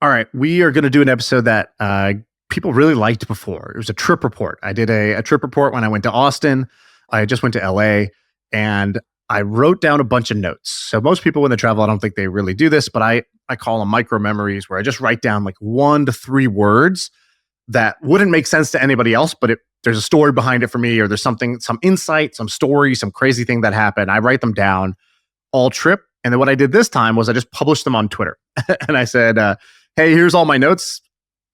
All right, we are going to do an episode that people really liked before. It was a trip report. I did a trip report when I went to Austin. I just went to LA and I wrote down a bunch of notes. So most people when they travel, I don't think they really do this, but I call them micro memories where I just write down like 1 to 3 words that wouldn't make sense to anybody else, but there's a story behind it for me, or there's some insight, some story, some crazy thing that happened. I write them down all trip. And then what I did this time was I just published them on Twitter. And I said, hey, here's all my notes.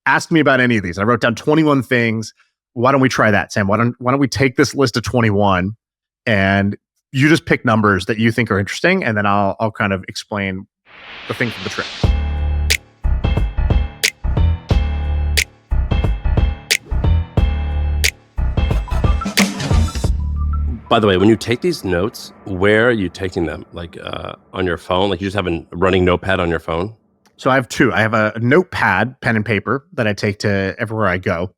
Ask me about any of these. I wrote down 21 things. Why don't we try that, Sam? Why don't we take this list of 21 and you just pick numbers that you think are interesting, and then I'll kind of explain the thing from the trip. By the way, when you take these notes, where are you taking them? Like on your phone? Like you just have a running notepad on your phone? So I have 2. I have a notepad, pen and paper that I take to everywhere I go.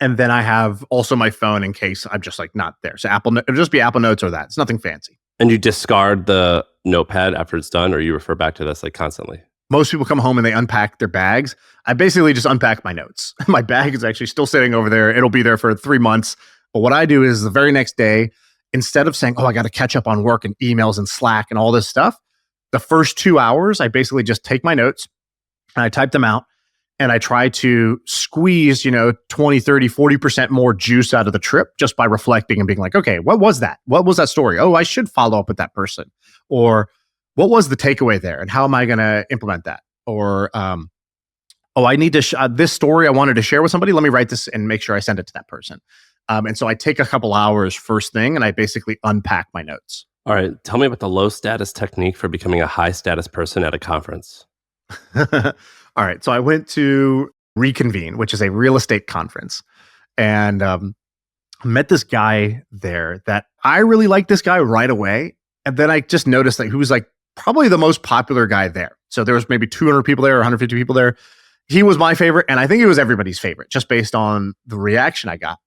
And then I have also my phone in case I'm just like not there. So it'll just be Apple Notes or that. It's nothing fancy. And you discard the notepad after it's done, or you refer back to this like constantly? Most people come home and they unpack their bags. I basically just unpack my notes. My bag is actually still sitting over there. It'll be there for 3 months. But what I do is the very next day, instead of saying, oh, I got to catch up on work and emails and Slack and all this stuff, the first 2 hours, I basically just take my notes and I type them out. And I try to squeeze, 20, 30, 40% more juice out of the trip just by reflecting and being like, okay, what was that? What was that story? Oh, I should follow up with that person. Or what was the takeaway there? And how am I going to implement that? Or, I need to, this story I wanted to share with somebody. Let me write this and make sure I send it to that person. And so I take a couple hours first thing and I basically unpack my notes. All right. Tell me about the low status technique for becoming a high status person at a conference. All right. So I went to Reconvene, which is a real estate conference, and met this guy there that I really liked this guy right away. And then I just noticed that he was like probably the most popular guy there. So there was maybe 200 people there or 150 people there. He was my favorite. And I think he was everybody's favorite just based on the reaction I got.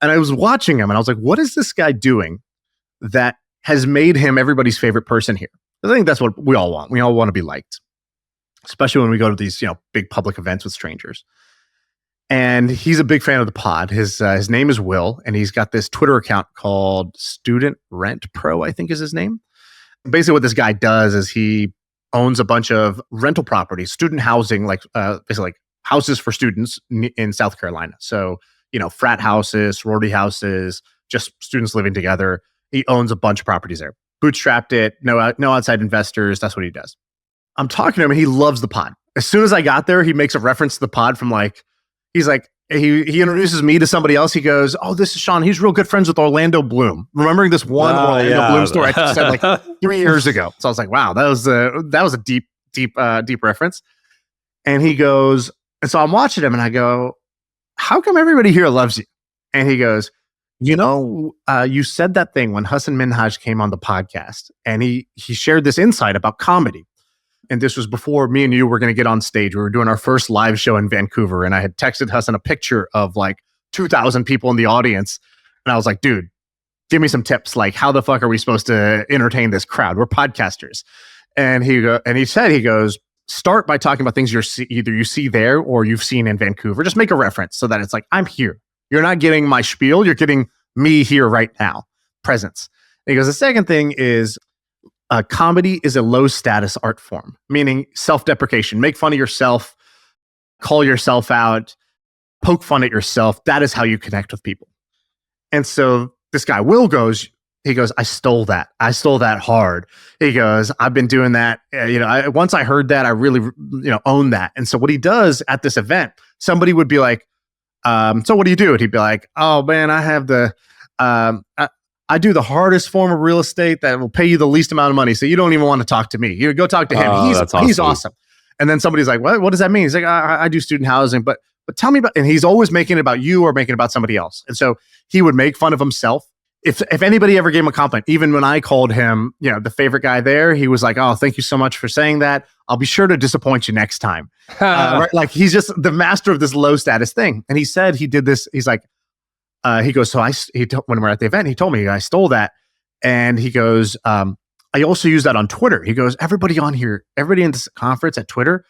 And I was watching him and I was like, what is this guy doing that has made him everybody's favorite person here? I think that's what we all want. We all want to be liked, especially when we go to these, big public events with strangers. And he's a big fan of the pod. His name is Will, and he's got this Twitter account called Student Rent Pro, I think is his name. Basically, what this guy does is he owns a bunch of rental properties, student housing, basically like houses for students in South Carolina. So, frat houses, sorority houses, just students living together. He owns a bunch of properties there. Bootstrapped it, no outside investors. That's what he does. I'm talking to him and he loves the pod. As soon as I got there, he makes a reference to the pod from he introduces me to somebody else. He goes, oh, this is Shaan. He's real good friends with Orlando Bloom. Remembering this one Orlando Bloom story I said 3 years ago. So I was like, wow, that was a deep reference. And he goes, and so I'm watching him and I go, how come everybody here loves you? And he goes, you said that thing when Hassan Minhaj came on the podcast, and he shared this insight about comedy. And this was before me and you were going to get on stage. We were doing our first live show in Vancouver. And I had texted Hassan a picture of 2,000 people in the audience. And I was like, dude, give me some tips. Like, how the fuck are we supposed to entertain this crowd? We're podcasters. And he goes, start by talking about things either you see there or you've seen in Vancouver. Just make a reference so that it's like, I'm here. You're not getting my spiel. You're getting me here right now. Presence. And he goes, the second thing is, comedy is a low status art form, meaning self-deprecation. Make fun of yourself, call yourself out, poke fun at yourself. That is how you connect with people. And so this guy, Will, he goes, I stole that. I stole that hard. He goes, I've been doing that. Once I heard that, I really, own that. And so what he does at this event, somebody would be like, so what do you do? And he'd be like, oh man, I have I do the hardest form of real estate that will pay you the least amount of money. So you don't even want to talk to me. You go talk to him. He's awesome. And then somebody's like, what does that mean? He's like, I do student housing, but tell me about, and he's always making it about you or making it about somebody else. And so he would make fun of himself. If anybody ever gave him a compliment, even when I called him, the favorite guy there, he was like, oh, thank you so much for saying that. I'll be sure to disappoint you next time. Right? Like he's just the master of this low status thing. And he said he did this. He's like, he goes, so when we're at the event, he told me I stole that. And he goes, I also use that on Twitter. He goes, everybody in this conference at Twitter,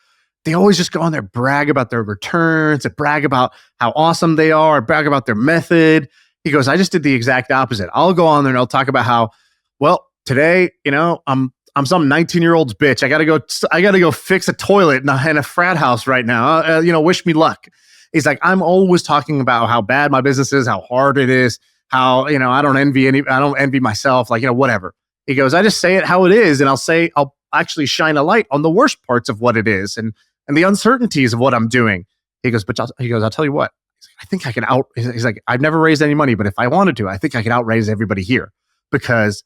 they always just go on there, brag about their returns, and brag about how awesome they are, brag about their method. He goes, I just did the exact opposite. I'll go on there and I'll talk about how, well, today, I'm some 19-year-old's bitch. I gotta go fix a toilet in a frat house right now. Wish me luck. He's like, I'm always talking about how bad my business is, how hard it is, how, I don't envy myself, whatever. He goes, I just say it how it is. And I'll actually shine a light on the worst parts of what it is and the uncertainties of what I'm doing. He goes, I'll tell you what, I think I can he's like, I've never raised any money, but if I wanted to, I think I could outraise everybody here, because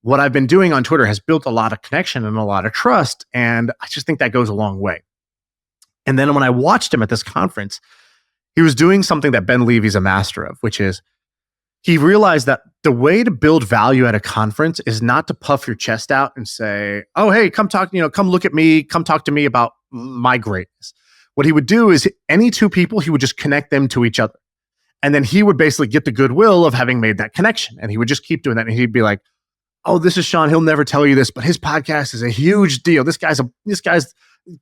what I've been doing on Twitter has built a lot of connection and a lot of trust. And I just think that goes a long way. And then when I watched him at this conference, he was doing something that Ben Levy's a master of, which is he realized that the way to build value at a conference is not to puff your chest out and say, oh, hey, come look at me, come talk to me about my greatness. What he would do is any two people, he would just connect them to each other. And then he would basically get the goodwill of having made that connection. And he would just keep doing that. And he'd be like, oh, this is Shaan. He'll never tell you this, but his podcast is a huge deal. This guy's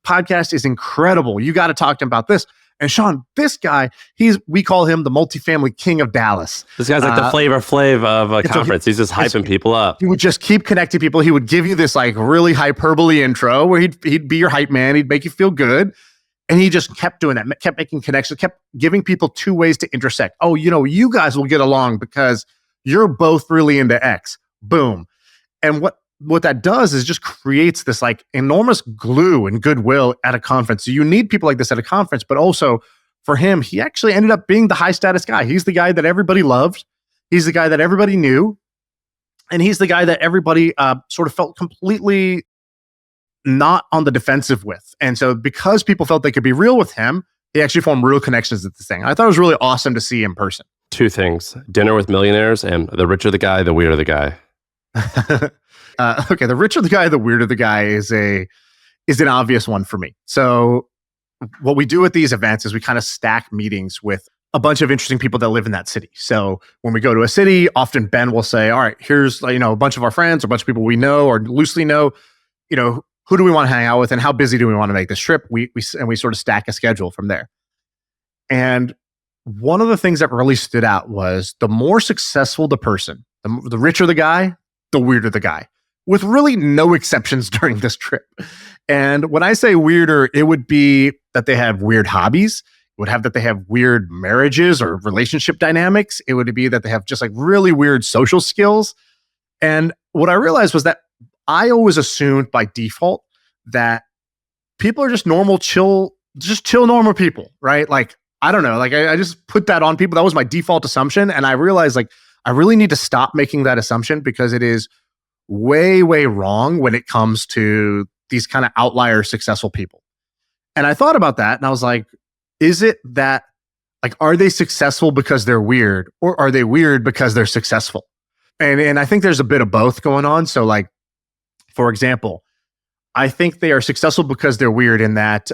podcast is incredible. You got to talk to him about this. And Shaan, this guy, we call him the multifamily king of Dallas. This guy's like the Flavor Flav of a conference. He's just hyping people up. He would just keep connecting people. He would give you this like really hyperbole intro where he'd be your hype man. He'd make you feel good. And he just kept doing that, kept making connections, kept giving people two ways to intersect. Oh, you guys will get along because you're both really into X. Boom. And what that does is just creates this like enormous glue and goodwill at a conference. So you need people like this at a conference, but also for him, he actually ended up being the high status guy. He's the guy that everybody loved. He's the guy that everybody knew. And he's the guy that everybody sort of felt completely not on the defensive with. And so because people felt they could be real with him, they actually formed real connections at this thing. I thought it was really awesome to see in person. Two things: dinner with millionaires, and the richer the guy, the weirder the guy. Okay, the richer the guy, the weirder the guy is an obvious one for me. So what we do at these events is we kind of stack meetings with a bunch of interesting people that live in that city. So when we go to a city, often Ben will say, all right, here's a bunch of our friends, or a bunch of people we know or loosely know, who do we want to hang out with and how busy do we want to make this trip? We sort of stack a schedule from there. And one of the things that really stood out was the more successful the person, the richer the guy, the weirder the guy, with really no exceptions during this trip. And when I say weirder, it would be that they have weird hobbies. It would have that they have weird marriages or relationship dynamics. It would be that they have just like really weird social skills. And what I realized was that I always assumed by default that people are just normal, chill normal people, right? Like, I don't know, like I just put that on people. That was my default assumption. And I realized like, I really need to stop making that assumption because it is way, way wrong when it comes to these kind of outlier successful people. And I thought about that and I was like, is it that like, are they successful because they're weird, or are they weird because they're successful? And I think there's a bit of both going on. So like, for example, I think they are successful because they're weird in that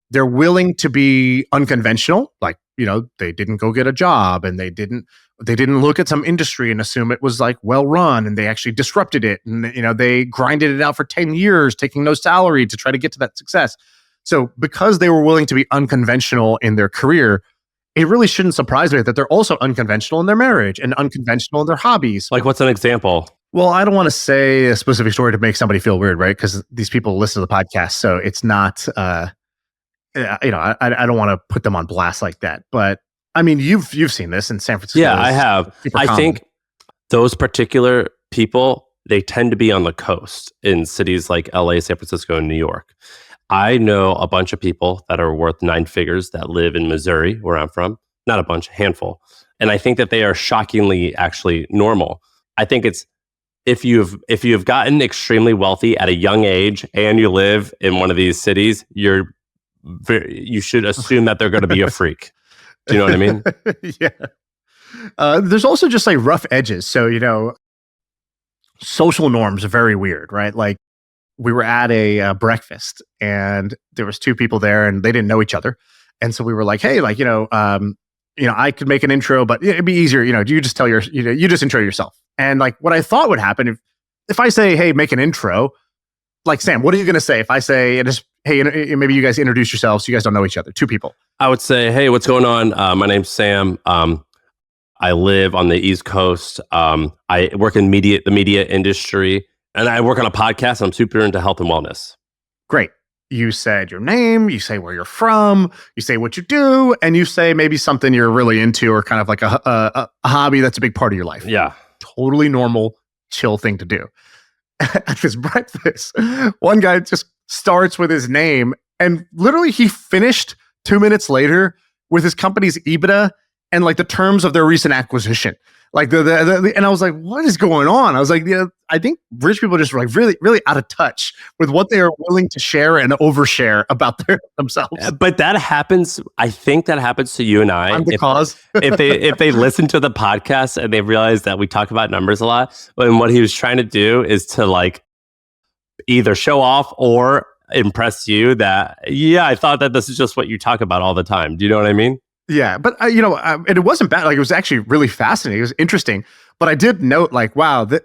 they're willing to be unconventional. Like, they didn't go get a job and they didn't look at some industry and assume it was like well run, and they actually disrupted it. And, they grinded it out for 10 years, taking no salary to try to get to that success. So because they were willing to be unconventional in their career, it really shouldn't surprise me that they're also unconventional in their marriage and unconventional in their hobbies. Like, what's an example? Well, I don't want to say a specific story to make somebody feel weird, right? Because these people listen to the podcast, so it's not, I don't want to put them on blast like that. But I mean, you've seen this in San Francisco. Yeah, I have. I think those particular people, they tend to be on the coast in cities like LA, San Francisco, and New York. I know a bunch of people that are worth 9 figures that live in Missouri, where I'm from. Not a bunch, a handful. And I think that they are shockingly actually normal. I think it's, if you've gotten extremely wealthy at a young age and you live in one of these cities, you should assume that they're going to be a freak. Do you know what I mean? Yeah. There's also just like rough edges. So, social norms are very weird, right? Like we were at a breakfast and there was 2 people there and they didn't know each other. And so we were like, hey, like, I could make an intro, but it'd be easier, you just tell you just intro yourself. And like what I thought would happen if I say, hey, make an intro, like, Sam, what are you going to say if I say, hey, maybe you guys introduce yourselves. You guys don't know each other. Two people. I would say, hey, what's going on? My name's Sam. I live on the East Coast. I work in the media industry, and I work on a podcast. I'm super into health and wellness. Great. You said your name, you say where you're from, you say what you do, and you say maybe something you're really into or kind of like a hobby that's a big part of your life. Yeah. Totally normal, chill thing to do. At this breakfast, one guy just starts with his name, and literally he finished 2 minutes later with his company's EBITDA and like the terms of their recent acquisition. Like and I was like, what is going on? I was like, yeah, I think rich people are just like really, really out of touch with what they are willing to share and overshare about themselves. But that happens. I think that happens to you and I. I'm the cause. if they listen to the podcast and they realize that we talk about numbers a lot, and what he was trying to do is to like either show off or impress you that, yeah, I thought that this is just what you talk about all the time. Do you know what I mean? Yeah, but and it wasn't bad. Like, it was actually really fascinating. It was interesting. But I did note, like, wow, that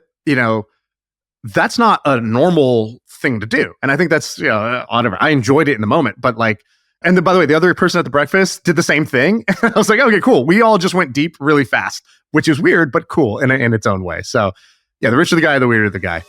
that's not a normal thing to do. And I think that's whatever. I enjoyed it in the moment, but like, and then by the way, the other person at the breakfast did the same thing. I was like, okay, cool. We all just went deep really fast, which is weird but cool in its own way. So yeah, the richer the guy, the weirder the guy.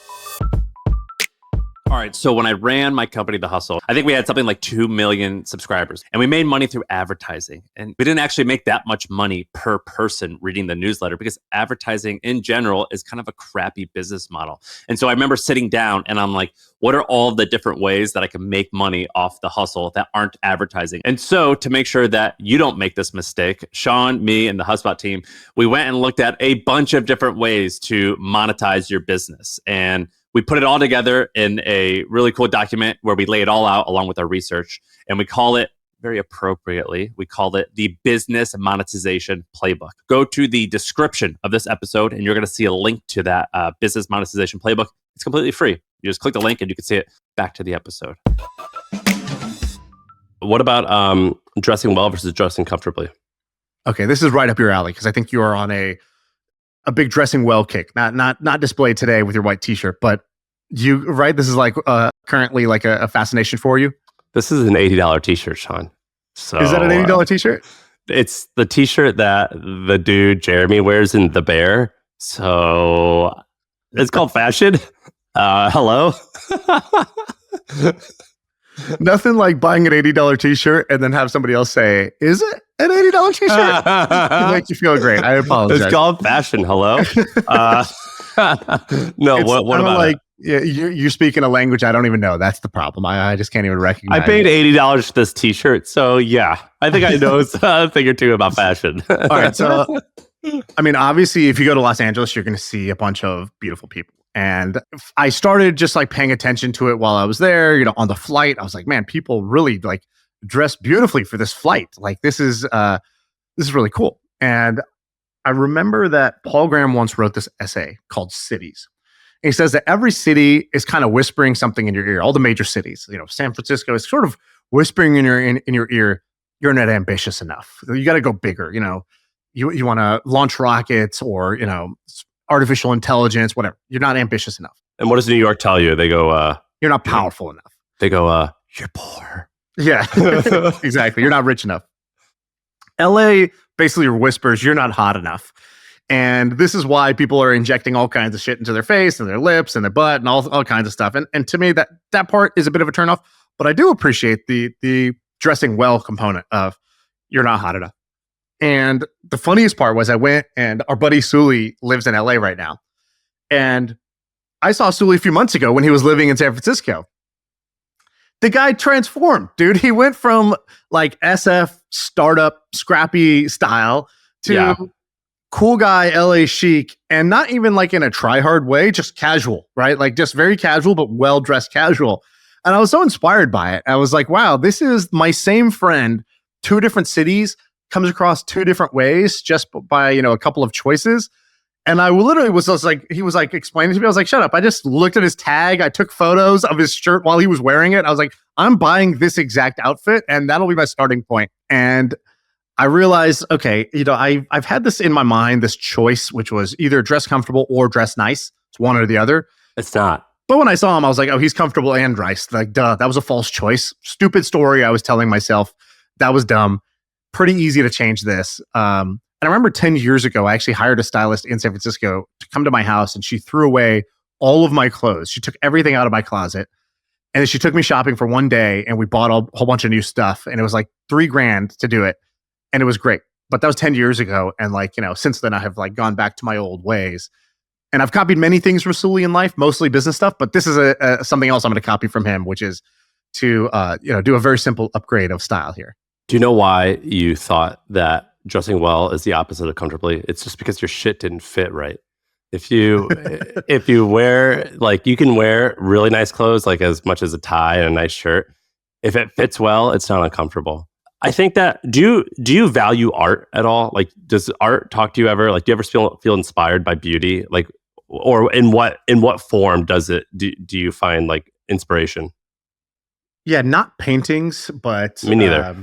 All right, so when I ran my company, The Hustle, I think we had something like 2 million subscribers, and we made money through advertising. And we didn't actually make that much money per person reading the newsletter because advertising in general is kind of a crappy business model. And so I remember sitting down and I'm like, what are all the different ways that I can make money off The Hustle that aren't advertising? And so to make sure that you don't make this mistake, Shaan, me, and the HubSpot team, we went and looked at a bunch of different ways to monetize your business. And we put it all together in a really cool document where we lay it all out along with our research. And we call it, very appropriately, we call it the Business Monetization Playbook. Go to the description of this episode and you're going to see a link to that Business Monetization Playbook. It's completely free. You just click the link and you can see it. Back to the episode. What about dressing well versus dressing comfortably? Okay, this is right up your alley because I think you are on a big dressing well kick. Not displayed today with your white t-shirt, but you right. This is like currently like a fascination for you. This is an $80 t-shirt, Shaan. So is that an $80 t-shirt? It's the t-shirt that the dude Jeremy wears in The Bear. So it's called fashion. Hello. Nothing like buying an $80 t-shirt and then have somebody else say, is it an $80 t-shirt? It makes you feel great. I apologize. It's called fashion. Hello. No, what about like you're speaking a language I don't even know. That's the problem. I just can't even recognize. I paid $80 for this t-shirt. So yeah, I think I know a thing or two about fashion. All right. So, I mean, obviously, if you go to Los Angeles, you're going to see a bunch of beautiful people. And I started just like paying attention to it while I was there, on the flight. I was like, man, people really like dress beautifully for this flight. Like this is really cool. And I remember that Paul Graham once wrote this essay called Cities. And he says that every city is kind of whispering something in your ear. All the major cities, San Francisco is sort of whispering in your ear, you're not ambitious enough. You got to go bigger. You want to launch rockets or, artificial intelligence, whatever. You're not ambitious enough. And what does New York tell you? They go, you're not powerful enough. They go, you're poor. Yeah, exactly. You're not rich enough. LA basically whispers, you're not hot enough. And this is why people are injecting all kinds of shit into their face and their lips and their butt and all kinds of stuff. And to me, that part is a bit of a turnoff. But I do appreciate the dressing well component of you're not hot enough. And the funniest part was I went and our buddy Sully lives in LA right now. And I saw Sully a few months ago when he was living in San Francisco. The guy transformed, dude. He went from like SF startup scrappy style to cool guy LA chic, and not even like in a try hard way, just casual, right? Like just very casual, but well-dressed casual. And I was so inspired by it. I was like, wow, this is my same friend, two different cities, comes across two different ways just by, a couple of choices. And I literally was just like, he was like explaining to me, I was like, shut up. I just looked at his tag. I took photos of his shirt while he was wearing it. I was like, I'm buying this exact outfit and that'll be my starting point. And I realized, okay, I've had this in my mind, this choice, which was either dress comfortable or dress nice. It's one or the other. It's not. But when I saw him, I was like, oh, he's comfortable and nice. Like, duh, that was a false choice. Stupid story. I was telling myself that was dumb. Pretty easy to change this. And I remember 10 years ago, I actually hired a stylist in San Francisco to come to my house, and she threw away all of my clothes. She took everything out of my closet. And then she took me shopping for one day, and we bought a whole bunch of new stuff. And it was like $3,000 to do it. And it was great. But that was 10 years ago. And like, since then I have like gone back to my old ways. And I've copied many things from Sully in life, mostly business stuff. But this is something else I'm going to copy from him, which is to do a very simple upgrade of style here. Do you know why you thought that dressing well is the opposite of comfortably? It's just because your shit didn't fit right. If you wear, like, you can wear really nice clothes, like as much as a tie and a nice shirt. If it fits well, it's not uncomfortable. I think that, do you value art at all? Like, does art talk to you ever? Like, do you ever feel inspired by beauty? Like, or in what form does it, do you find like inspiration? Yeah, not paintings, but me neither.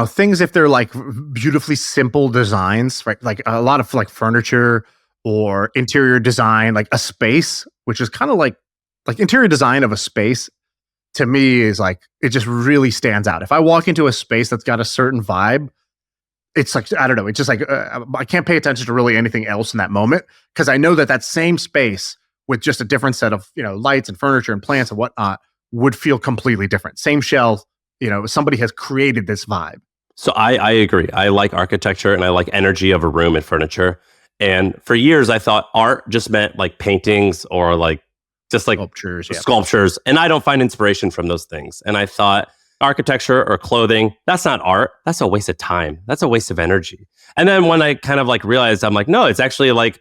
Things if they're like beautifully simple designs, right? Like a lot of like furniture or interior design, like a space, which is kind of like interior design of a space to me is like, it just really stands out. If I walk into a space that's got a certain vibe, it's like, I don't know, it's just like, I can't pay attention to really anything else in that moment because I know that same space with just a different set of, lights and furniture and plants and whatnot would feel completely different. Same shelf, somebody has created this vibe. So I agree. I like architecture and I like energy of a room and furniture. And for years, I thought art just meant like paintings or like just like sculptures. And I don't find inspiration from those things. And I thought architecture or clothing, that's not art. That's a waste of time. That's a waste of energy. And then when I kind of like realized, I'm like, no, it's actually like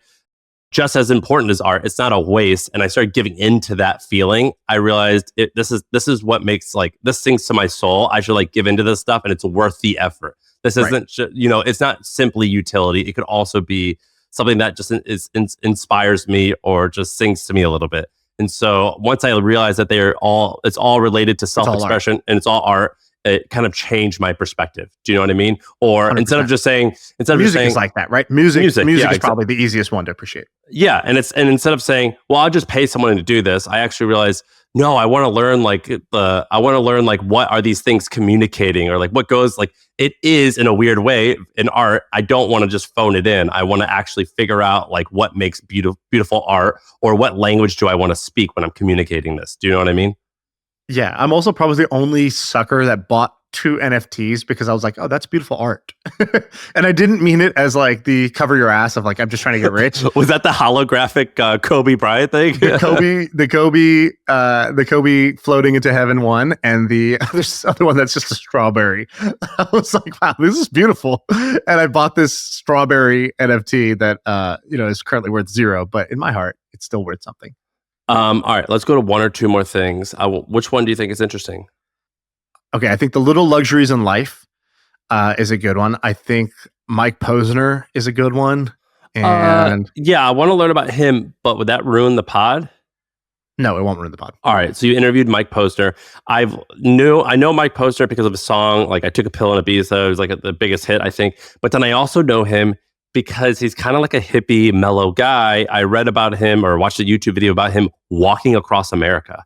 just as important as art. It's not a waste. And I started giving into that feeling. I realized this is what makes like, this sings to my soul. I should like give into this stuff and it's worth the effort. This isn't, it's not simply utility. It could also be something that just inspires me or just sings to me a little bit. And so once I realized that it's all related to self-expression and it's all art, it kind of changed my perspective. Do you know what I mean? Or 100%. Instead of just saying music is like that, right? Music is probably the easiest one to appreciate. Yeah. And instead of saying, well, I'll just pay someone to do this, I actually realized, no, I want to learn like what are these things communicating or like what goes like it is in a weird way in art. I don't want to just phone it in. I want to actually figure out like what makes beautiful art or what language do I want to speak when I'm communicating this. Do you know what I mean? Yeah. I'm also probably the only sucker that bought 2 NFTs because I was like, oh, that's beautiful art. And I didn't mean it as like the cover your ass of like, I'm just trying to get rich. Was that the holographic Kobe Bryant thing? the Kobe floating into heaven one, and the other one that's just a strawberry. I was like, wow, this is beautiful. And I bought this strawberry NFT that, is currently worth 0, but in my heart, it's still worth something. All right, let's go to 1 or 2 more things. Which one do you think is interesting? Okay, I think the little luxuries in life is a good one. I think Mike Posner is a good one. And yeah, I want to learn about him, but would that ruin the pod? No, it won't ruin the pod. All right, so you interviewed Mike Posner. I know Mike Posner because of a song, like I Took a Pill in Ibiza. It was like the biggest hit, I think. But then I also know him because he's kind of like a hippie, mellow guy. I read about him or watched a YouTube video about him walking across America.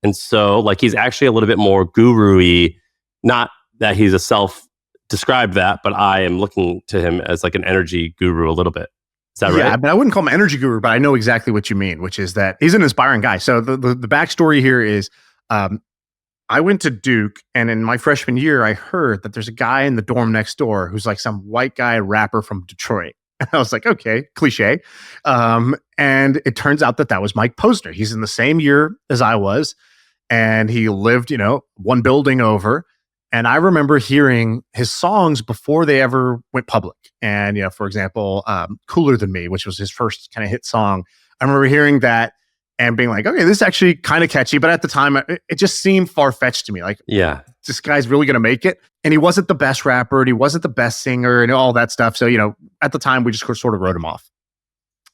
And so like he's actually a little bit more guru-y, not that he's a self-described that, but I am looking to him as like an energy guru a little bit. Is that right? Yeah, but I wouldn't call him energy guru, but I know exactly what you mean, which is that he's an inspiring guy. So the backstory here is I went to Duke, and in my freshman year, I heard that there's a guy in the dorm next door who's like some white guy rapper from Detroit. And I was like, okay, cliche. And it turns out that was Mike Posner. He's in the same year as I was. And he lived, one building over. And I remember hearing his songs before they ever went public. And, for example, Cooler Than Me, which was his first kind of hit song. I remember hearing that and being like, okay, this is actually kind of catchy. But at the time, it just seemed far-fetched to me. Like, yeah, this guy's really going to make it. And he wasn't the best rapper and he wasn't the best singer and all that stuff. So, at the time, we just sort of wrote him off.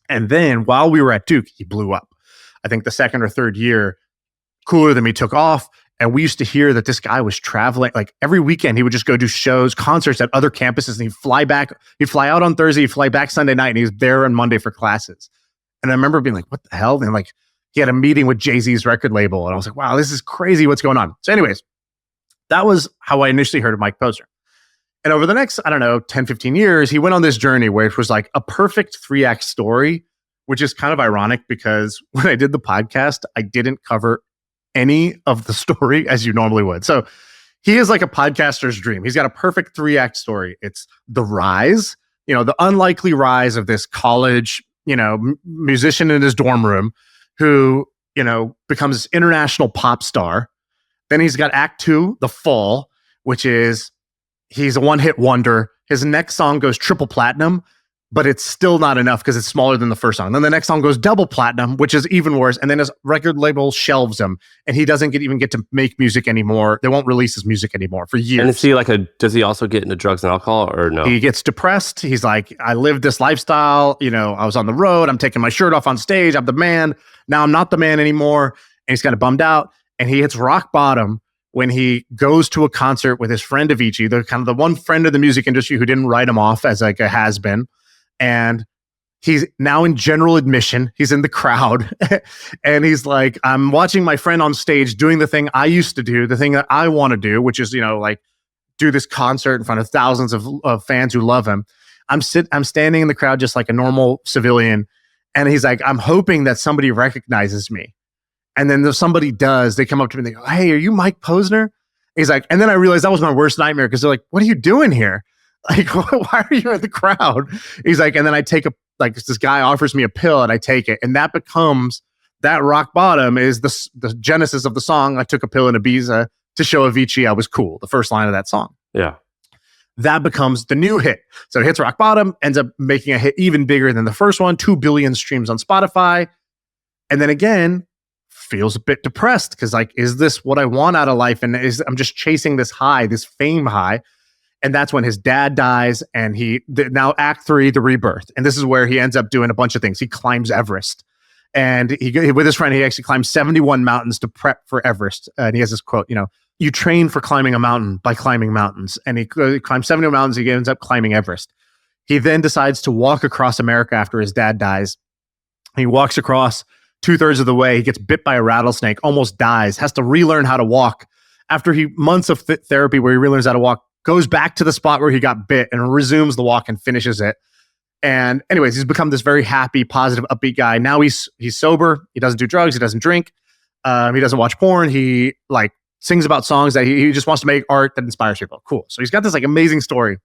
And then while we were at Duke, he blew up. I think the second or third year, Cooler Than Me took off. And we used to hear that this guy was traveling. Like every weekend, he would just go do shows, concerts at other campuses. And he'd fly out on Thursday, he'd fly back Sunday night. And he was there on Monday for classes. And I remember being like, what the hell? And like, he had a meeting with Jay-Z's record label. And I was like, wow, this is crazy. What's going on? So anyways, that was how I initially heard of Mike Posner. And over the next, I don't know, 10, 15 years, he went on this journey where it was like a perfect 3-act story, which is kind of ironic because when I did the podcast, I didn't cover any of the story as you normally would. So he is like a podcaster's dream. He's got a perfect 3-act story. It's the rise, the unlikely rise of this college, musician in his dorm room who, becomes this international pop star. Then he's got Act 2, The Fall, which is he's a one-hit wonder. His next song goes triple platinum, but it's still not enough because it's smaller than the first song. Then the next song goes double platinum, which is even worse. And then his record label shelves him, and he doesn't even get to make music anymore. They won't release his music anymore for years. And is he does he also get into drugs and alcohol or no? He gets depressed. He's like, I lived this lifestyle. I was on the road. I'm taking my shirt off on stage. I'm the man. Now I'm not the man anymore. And he's kind of bummed out. And he hits rock bottom when he goes to a concert with his friend Avicii, the one friend of the music industry who didn't write him off as like a has-been. And he's now in general admission. He's in the crowd. And he's like, I'm watching my friend on stage doing the thing I used to do, the thing that I want to do, which is, do this concert in front of thousands of fans who love him. I'm standing in the crowd just like a normal civilian. And he's like, I'm hoping that somebody recognizes me. And then if somebody does, they come up to me and they go, hey, are you Mike Posner? He's like, and then I realized that was my worst nightmare because they're like, what are you doing here? Like, why are you in the crowd? He's like, and then I take this guy offers me a pill and I take it. And that becomes, that rock bottom is the genesis of the song. I took a pill in Ibiza to show Avicii I was cool. The first line of that song. Yeah. That becomes the new hit. So it hits rock bottom, ends up making a hit even bigger than the first one, 2 billion streams on Spotify. And then again, feels a bit depressed because is this what I want out of life? And I'm just chasing this high, this fame high. And that's when his dad dies, and now Act 3, the rebirth. And this is where he ends up doing a bunch of things. He climbs Everest, and he with his friend, he actually climbs 71 mountains to prep for Everest. And he has this quote, you train for climbing a mountain by climbing mountains. And he climbs 71 mountains. He ends up climbing Everest. He then decides to walk across America after his dad dies. He walks across 2/3 of the way. He gets bit by a rattlesnake, almost dies, has to relearn how to walk. After months of therapy where he relearns how to walk, goes back to the spot where he got bit and resumes the walk and finishes it. And anyways, he's become this very happy, positive, upbeat guy. Now he's sober. He doesn't do drugs. He doesn't drink. He doesn't watch porn. He sings about songs that he just wants to make art that inspires people. Cool. So he's got this amazing story.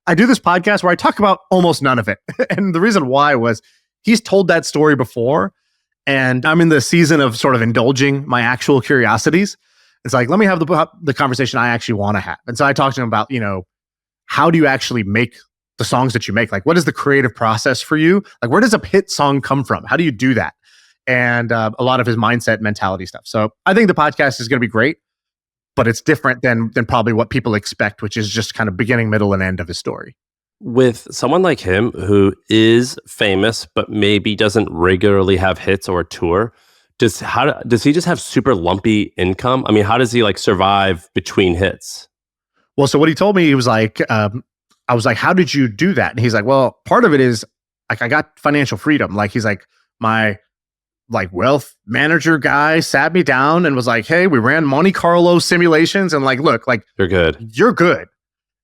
I do this podcast where I talk about almost none of it. And the reason why was he's told that story before. And I'm in the season of sort of indulging my actual curiosities. It's like, let me have the conversation I actually want to have. And so I talked to him about, how do you actually make the songs that you make? Like, what is the creative process for you? Like, where does a hit song come from? How do you do that? And a lot of his mindset, mentality stuff. So I think the podcast is going to be great, but it's different than probably what people expect, which is just kind of beginning, middle, and end of his story. With someone like him who is famous, but maybe doesn't regularly have hits or tour, does he just have super lumpy income? I mean, how does he survive between hits? Well, so what he told me, he was like, I was like, how did you do that? And he's like, well, part of it is I got financial freedom. He's like, my wealth manager guy sat me down and was like, hey, we ran Monte Carlo simulations and look, you're good.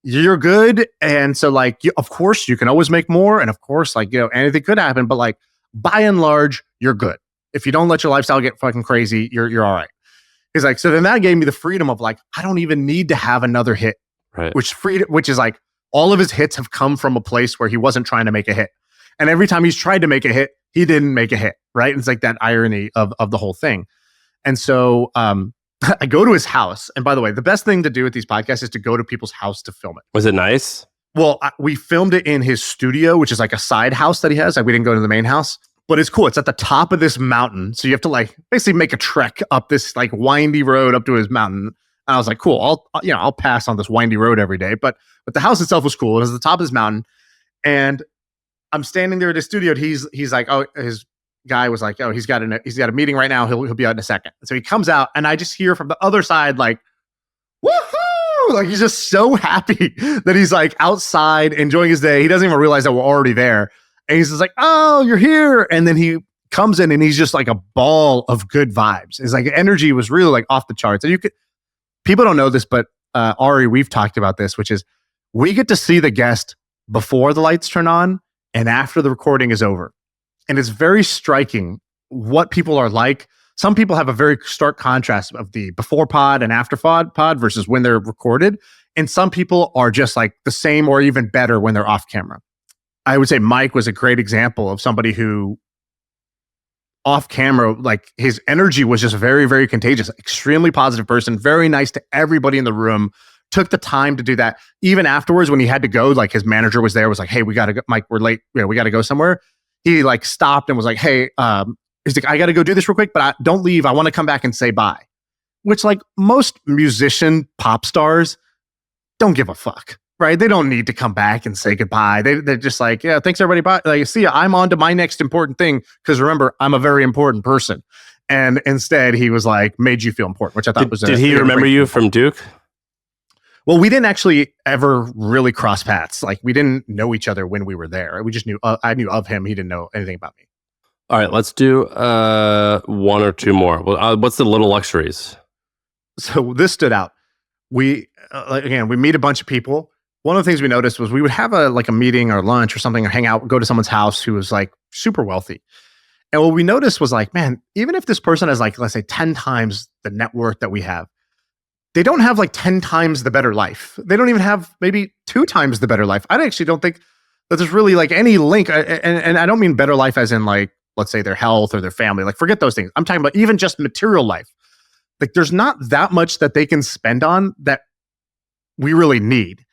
You're good. And so of course you can always make more. And of course, anything could happen, but by and large, you're good. If you don't let your lifestyle get fucking crazy, you're all right. He's like, so then that gave me the freedom of I don't even need to have another hit, right? Which is all of his hits have come from a place where he wasn't trying to make a hit. And every time he's tried to make a hit, he didn't make a hit, right? It's that irony of the whole thing. And so I go to his house. And by the way, the best thing to do with these podcasts is to go to people's house to film it. Was it nice? Well, we filmed it in his studio, which is a side house that he has. We didn't go to the main house. But it's cool. It's at the top of this mountain. So you have to basically make a trek up this windy road up to his mountain. And I was like, cool, I'll pass on this windy road every day. But the house itself was cool. It was at the top of this mountain. And I'm standing there at his studio. And he's like, oh, his guy was like, oh, he's got a meeting right now. He'll be out in a second. So he comes out and I just hear from the other side, woohoo! He's just so happy that he's outside enjoying his day. He doesn't even realize that we're already there. And he's just like, oh, you're here. And then he comes in and he's just like a ball of good vibes. His like energy was really like off the charts. And people don't know this, but Arie, we've talked about this, which is we get to see the guest before the lights turn on and after the recording is over. And it's very striking what people are like. Some people have a very stark contrast of the before pod and after pod versus when they're recorded. And some people are just like the same or even better when they're off camera. I would say Mike was a great example of somebody who off camera, like his energy was just very, very contagious, extremely positive person, very nice to everybody in the room, took the time to do that. Even afterwards, when he had to go, like his manager was there, was like, hey, we got to go, Mike, we're late. We got to go somewhere. He like stopped and was like, hey, he's like, I got to go do this real quick, but don't leave. I want to come back and say bye. Which like most musician pop stars don't give a fuck. Right? They don't need to come back and say goodbye. They're just like, yeah, thanks everybody. Bye. Like, see ya. I'm on to my next important thing. Because remember, I'm a very important person. And instead, he was like, made you feel important, which I thought was. Did he remember you from Duke? Well, we didn't actually ever really cross paths. Like we didn't know each other when we were there. We just knew. I knew of him. He didn't know anything about me. All right, let's do one or two more. Well, what's the little luxuries? So this stood out. We again, we meet a bunch of people. One of the things we noticed was we would have a meeting or lunch or something or hang out, go to someone's house who was like super wealthy. And what we noticed was like, man, even if this person has like, let's say 10 times the net worth that we have, they don't have like 10 times the better life. They don't even have maybe 2 times the better life. I actually don't think that there's really like any link. And I don't mean better life as in like, let's say their health or their family, like forget those things. I'm talking about even just material life. Like there's not that much that they can spend on that we really need.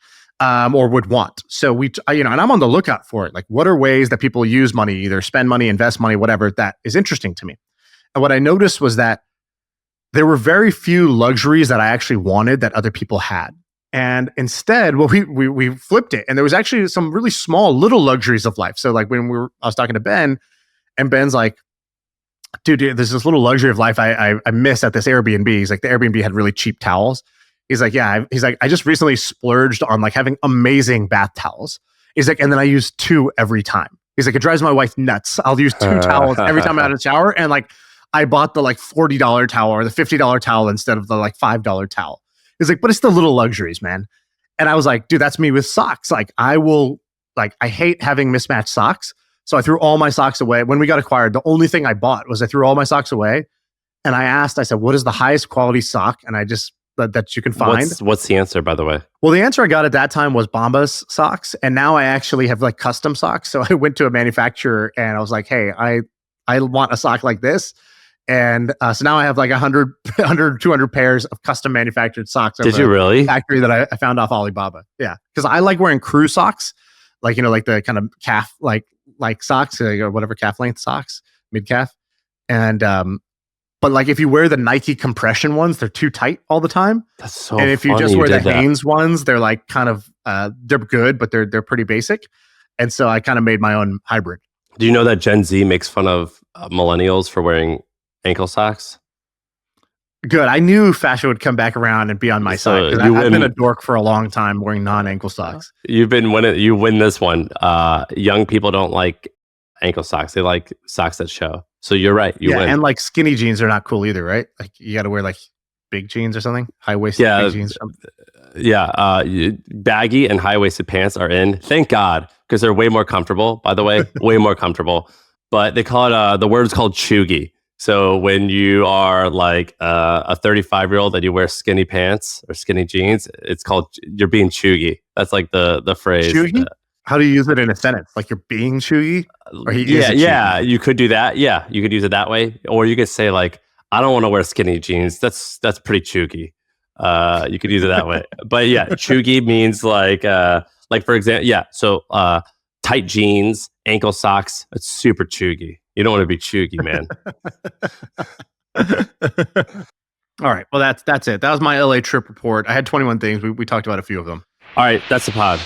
Or would want. So and I'm on the lookout for it. Like, what are ways that people use money, either spend money, invest money, whatever, that is interesting to me. And what I noticed was that there were very few luxuries that I actually wanted that other people had. And instead, well, we flipped it. And there was actually some really small little luxuries of life. So like I was talking to Ben, and Ben's like, dude, there's this little luxury of life I miss at this Airbnb. He's like, the Airbnb had really cheap towels. He's like, yeah. He's like, I just recently splurged on like having amazing bath towels. He's like, and then I use 2 every time. He's like, it drives my wife nuts. I'll use 2 towels every time I'm out of the shower. And like, I bought the like $40 towel or the $50 towel instead of the like $5 towel. He's like, but it's the little luxuries, man. And I was like, dude, that's me with socks. Like I hate having mismatched socks. So I threw all my socks away. When we got acquired, the only thing I bought was I threw all my socks away. And I said, what is the highest quality sock? And I just, that you can find. What's the answer, by the way? Well, the answer I got at that time was Bombas socks, and now I actually have like custom socks. So I went to a manufacturer and I was like, "Hey, I want a sock like this," and so now I have like 100, 200 pairs of custom manufactured socks. Did you really? Factory that I found off Alibaba. Yeah, because I like wearing crew socks, like like the kind of calf like socks or whatever calf length socks, mid calf, and but like if you wear the Nike compression ones, they're too tight all the time. That's so And if you just wear the Hanes ones, they're like kind of they're good, but they're pretty basic. And so I kind of made my own hybrid. Do you know that Gen Z makes fun of millennials for wearing ankle socks? Good. I knew fashion would come back around and be on my side. I've been a dork for a long time wearing non-ankle socks. You win this one. Young people don't like ankle socks. They like socks that show. So you're right. You win. And like skinny jeans are not cool either, right? Like you got to wear like big jeans or something, high-waisted big jeans. Yeah, baggy and high-waisted pants are in. Thank God, because they're way more comfortable. By the way, way more comfortable. But they call it the word's called chuggy. So when you are like a 35-year-old and you wear skinny pants or skinny jeans, it's called you're being chuggy. That's like the phrase. Chuggy? How do you use it in a sentence? Like you're being chuggy? Yeah, you could do that. Yeah, you could use it that way, or you could say like, I don't want to wear skinny jeans. That's pretty chuggy. You could use it that way. But yeah, chuggy means like for example, yeah. So tight jeans, ankle socks. It's super chuggy. You don't want to be chuggy, man. All right. Well, that's it. That was my LA trip report. I had 21 things. We talked about a few of them. All right, that's the pod.